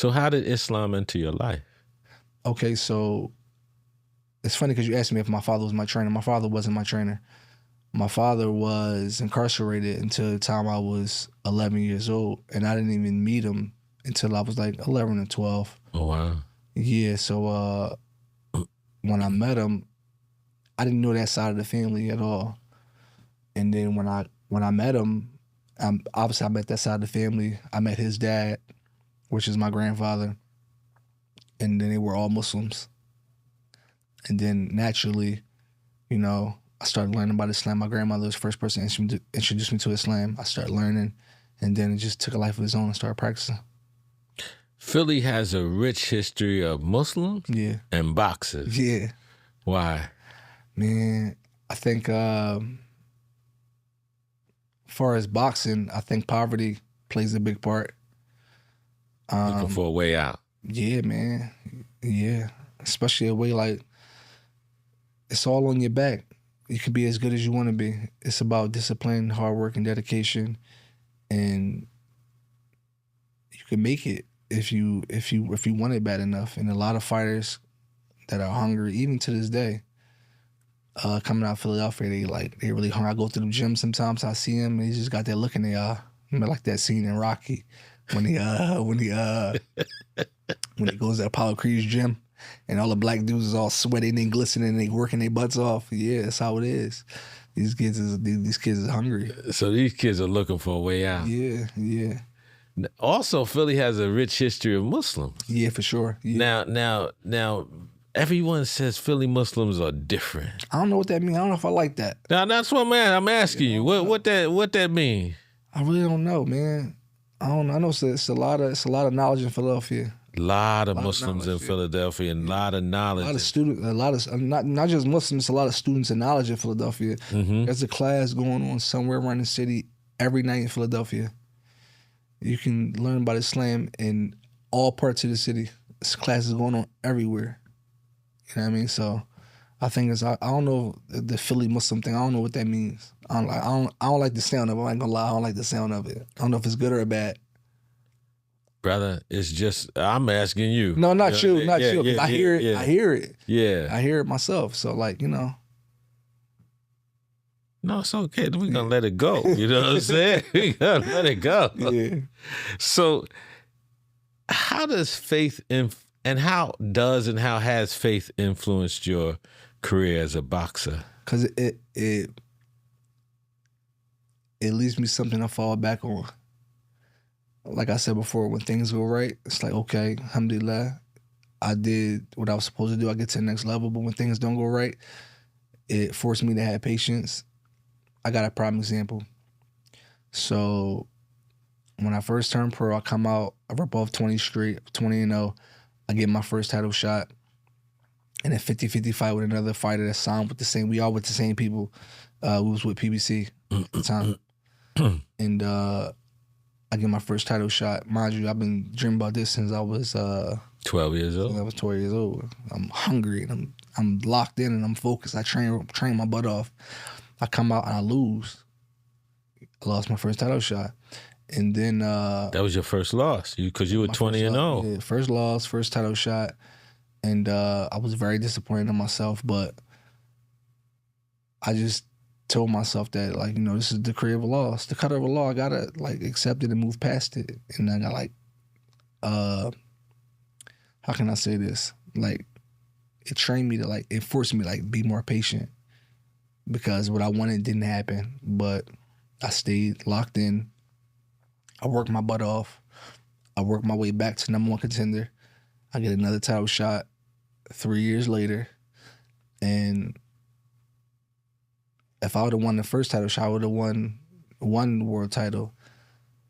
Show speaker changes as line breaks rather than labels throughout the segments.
So how did Islam enter your life?
Okay, so it's funny because you asked me if my father was my trainer. My father wasn't my trainer. My father was incarcerated until the time I was 11 years old, and I didn't even meet him until I was like 11 or 12.
Oh, wow.
Yeah, so when I met him, I didn't know that side of the family at all. And then when I met him, obviously I met that side of the family. I met his dad, which is my grandfather, and then they were all Muslims. And then naturally, you know, I started learning about Islam. My grandmother was the first person to introduce me to Islam. I started learning, and then it just took a life of its own and started practicing.
Philly has a rich history of Muslims and boxers.
Yeah.
Why?
Man, I think as far as boxing, I think poverty plays a big part.
Looking for a way out.
Yeah, man. Yeah. Especially a way like it's all on your back. You can be as good as you want to be. It's about discipline, hard work, and dedication, and you can make it if you want it bad enough. And a lot of fighters that are hungry, even to this day, coming out of Philadelphia, they really hungry. I go to the gym sometimes. I see them, and they just got that look in their eye. Like that scene in Rocky when he goes to Apollo Creed's gym. And all the black dudes is all sweating and glistening and they working their butts off. Yeah, that's how it is. These kids is hungry.
So these kids are looking for a way out.
Yeah.
Also, Philly has a rich history of Muslims.
Yeah, for sure. Yeah.
Now, everyone says Philly Muslims are different.
I don't know what that means. I don't know if I like that.
Now that's what I'm asking you. What that mean?
I really don't know, man. I don't know. I know it's a lot of knowledge in Philadelphia.
A lot of Muslims in Philadelphia and a lot of knowledge. Not just Muslims, a lot of students and knowledge in Philadelphia. Mm-hmm. There's a class going on somewhere around the city every night in Philadelphia. You can learn about Islam in all parts of the city. This class is going on everywhere. You know what I mean? So I think I don't know the Philly Muslim thing. I don't know what that means. I don't like the sound of it. I ain't gonna lie. I don't like the sound of it. I don't know if it's good or bad. Brother, it's just, I'm asking you.
No, not you. Not you.
Yeah,
I hear it.
Yeah.
I hear it.
Yeah.
I hear it myself. So, like, you know.
No, it's okay. We're going to let it go. You know what I'm saying? We're going to let it go.
Yeah.
So, how does faith, and how has faith influenced your career as a boxer?
Because it leaves me something to fall back on. Like I said before, when things go right, it's like, okay, alhamdulillah, I did what I was supposed to do. I get to the next level. But when things don't go right, it forced me to have patience. I got a prime example. So when I first turned pro, I come out, I rip off 20 straight, 20-0. I get my first title shot. And a 50-50 fight with another fighter that signed with the same, we all with the same people. We was with PBC at the time. And I get my first title shot. Mind you, I've been dreaming about this since I was
12 years old.
Since I was 12 years old. I'm hungry and I'm locked in and I'm focused. I train my butt off. I come out and I lose. I lost my first title shot. And then
that was your first loss, because you were 20-0.
Yeah, first loss, first title shot. And I was very disappointed in myself, but I just told myself that, like, you know, this is the decree of Allah. It's the cut of Allah. I gotta, like, accept it and move past it. And then I got, like, how can I say this? Like, it trained me to, like, it forced me to, like, be more patient, because what I wanted didn't happen. But I stayed locked in. I worked my butt off. I worked my way back to #1 contender. I get another title shot 3 years later. And if I would have won the first title shot, I would have won one world title.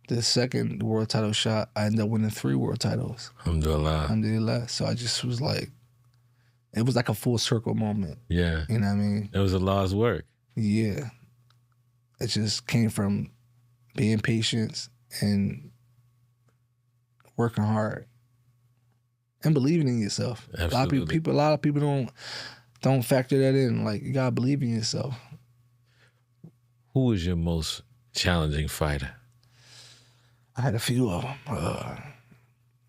The second world title shot, I ended up winning 3 world titles. Alhamdulillah. So I just was like, it was like a full circle moment.
Yeah.
You know what I mean?
It was Allah's work.
Yeah. It just came from being patient and working hard and believing in yourself.
Absolutely.
A lot of people don't factor that in. Like, you gotta believe in yourself.
Who was your most challenging fighter?
I had a few of them.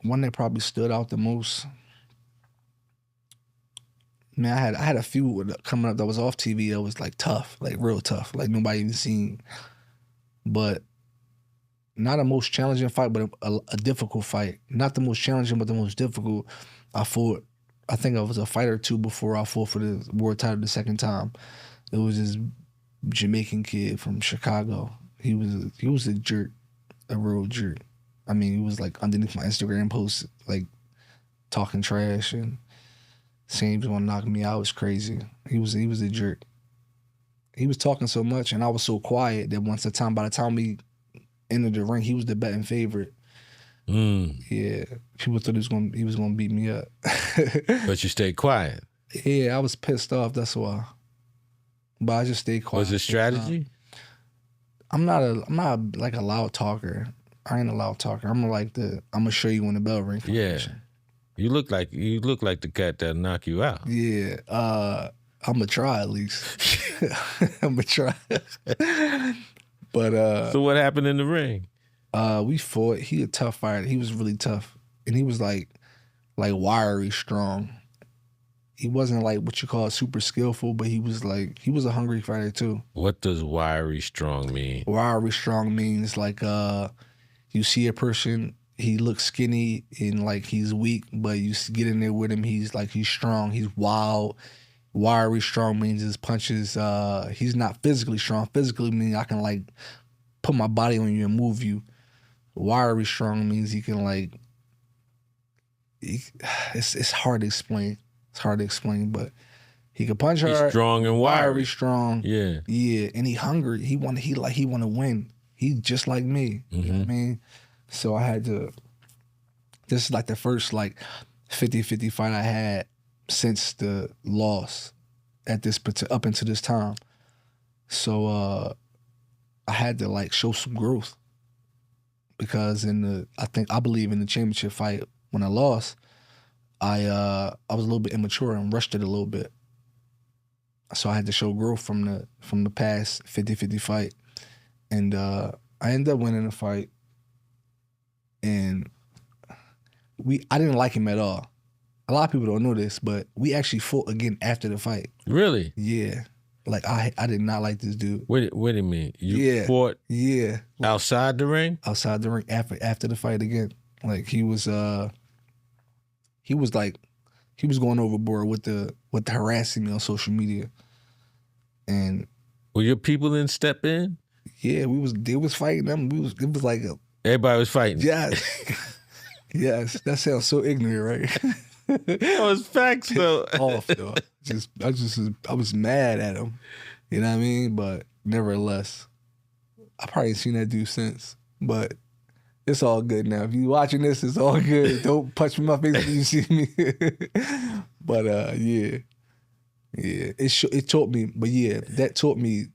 one that probably stood out the most. Man, I had a few coming up that was off TV that was like tough, like real tough, like nobody even seen. But not a most challenging fight, but a difficult fight. Not the most challenging, but the most difficult. I think I was a fight or two before I fought for the world title the second time. It was this Jamaican kid from Chicago. He was a jerk, a real jerk. I mean, he was like underneath my Instagram posts, like talking trash and saying he was gonna knock me out. It was crazy. He was a jerk. He was talking so much, and I was so quiet that by the time we entered the ring, he was the betting favorite. Yeah, people thought he was gonna beat me up.
But you stayed quiet.
Yeah, I was pissed off. That's why. But I just stayed quiet.
Was it strategy?
I'm not like a loud talker. I ain't a loud talker. I'm gonna show you when the bell rings.
Yeah. You look like the cat that'll knock you out.
Yeah. I'm gonna try at least. I'm gonna try. But
so what happened in the ring?
We fought. He a tough fighter. He was really tough, and he was like wiry strong. He wasn't like what you call super skillful, but he was a hungry fighter too.
What does wiry strong mean?
Wiry strong means like you see a person, he looks skinny and like he's weak, but you get in there with him, he's strong, he's wild. Wiry strong means his punches, he's not physically strong. Physically means I can like put my body on you and move you. Wiry strong means he can like, it's hard to explain. It's hard to explain, but he can punch hard.
He's strong and wiry.
Strong.
Yeah.
Yeah, and he hungry. He want to win. He just like me. You know what I mean? So I had to, this is like the first like 50-50 fight I had since the loss up until this time. So I had to like show some growth because I believe in the championship fight when I lost, I was a little bit immature and rushed it a little bit. So I had to show growth from the past 50-50 fight. And I ended up winning the fight. And I didn't like him at all. A lot of people don't know this, but we actually fought again after the fight.
Really?
Yeah. Like I did not like this dude.
What do you mean? You fought outside the ring?
Outside the ring after the fight again. Like he was going overboard with the harassing me on social media. And
well, your people didn't step in?
Yeah, they was fighting them. It was like
everybody was fighting.
Yes. Yes. That sounds so ignorant, right?
That was facts though.
Off though. I was mad at him. You know what I mean? But nevertheless, I probably ain't seen that dude since. But it's all good now. If you watching this, it's all good. Don't punch me in my face when you see me. But yeah. It taught me. But yeah, that taught me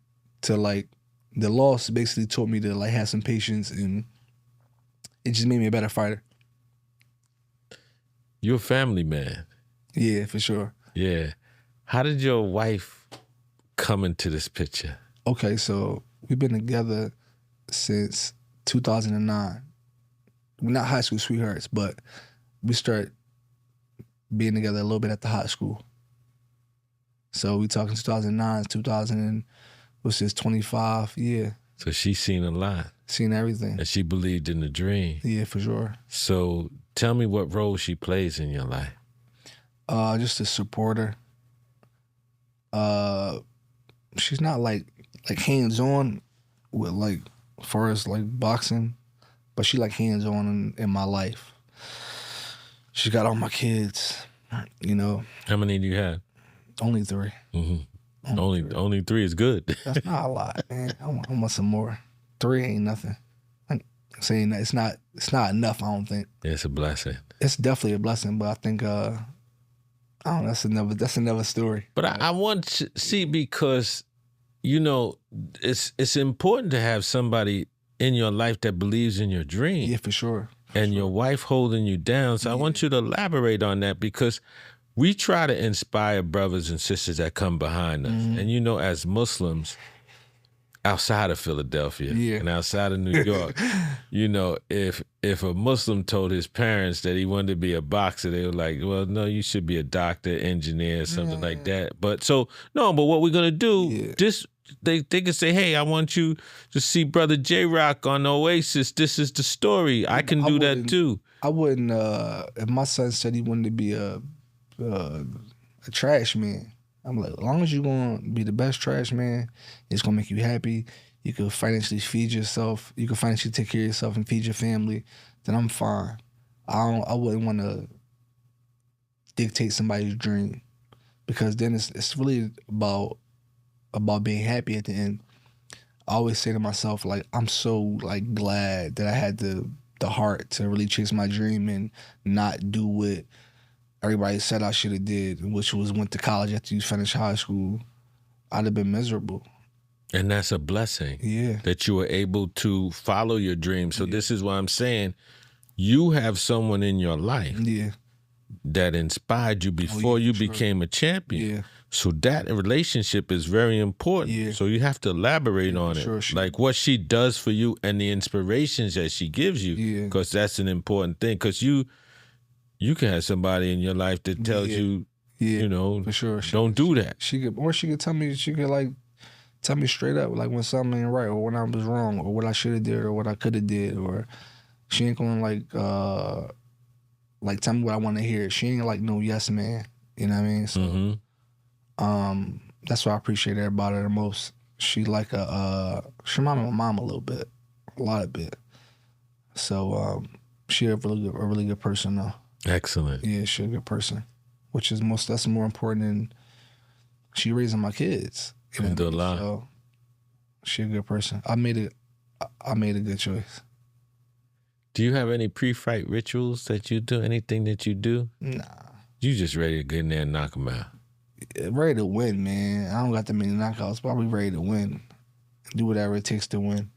to like, the loss basically taught me to like have some patience, and it just made me a better fighter.
You're a family man.
Yeah, for sure.
Yeah. How did your wife come into this picture?
Okay, so we've been together since 2009. We're not high school sweethearts, but we started being together a little bit at the high school. So we talking 2009, 2000, what's this, 25, yeah.
So she's seen a lot.
Seen everything.
And she believed in the dream.
Yeah, for sure.
So tell me what role she plays in your life.
Just a supporter. She's not like hands-on with like, as far as like boxing, but she like hands-on in my life. She got all my kids, you know.
How many do you have?
Only 3.
Mm-hmm. Only 3 is good.
That's not a lot, man. I want some more. 3 ain't nothing. I'm saying that it's not enough. I don't think.
It's a blessing.
It's definitely a blessing, but I think I don't know. That's another story.
But I want to see, because you know it's important to have somebody in your life that believes in your dream.
Yeah, for sure.
And your wife holding you down. So I want you to elaborate on that, because we try to inspire brothers and sisters that come behind us. And you know, as Muslims, outside of Philadelphia
Yeah.
and outside of New York. You know, if a Muslim told his parents that he wanted to be a boxer, they were like, well, no, you should be a doctor, engineer, something like that. But what we're gonna do, they could say, hey, I want you to see Brother J-Rock on Oasis. This is the story. I can do that too.
I wouldn't, if my son said he wanted to be a trash man, I'm like, as long as you're going to be the best trash man, it's going to make you happy. You can financially feed yourself. You can financially take care of yourself and feed your family. Then I'm fine. I wouldn't want to dictate somebody's dream, because then it's really about being happy at the end. I always say to myself, like, I'm so like glad that I had the heart to really chase my dream and not do what everybody said I should have did, which was went to college after you finished high school. I'd have been miserable.
And that's a blessing.
Yeah.
That you were able to follow your dream. So this is why I'm saying you have someone in your life that inspired you before you became a champion.
Yeah.
So that relationship is very important. Yeah. So you have to elaborate on it. Like what she does for you and the inspirations that she gives you. Because that's an important thing. Because you can have somebody in your life that tells you, you know,
for sure.
Don't do that.
She could tell me, like tell me straight up, like when something ain't right, or when I was wrong, or what I should have did, or what I could have did, or she ain't gonna like tell me what I want to hear. She ain't like no yes man. You know what I mean? So that's what I appreciate about her the most. She like she reminded me of my mom a little bit, a lot of bit. So she a really good person though.
Excellent.
Yeah, she's a good person, which is that's more important than she raising my kids. You know what I mean? So she's a good person. I made a good choice.
Do you have any pre-fight rituals that you do? Anything that you do?
Nah.
You just ready to get in there and knock them out?
Ready to win, man. I don't got that many knockouts, but I'll be ready to win. Do whatever it takes to win.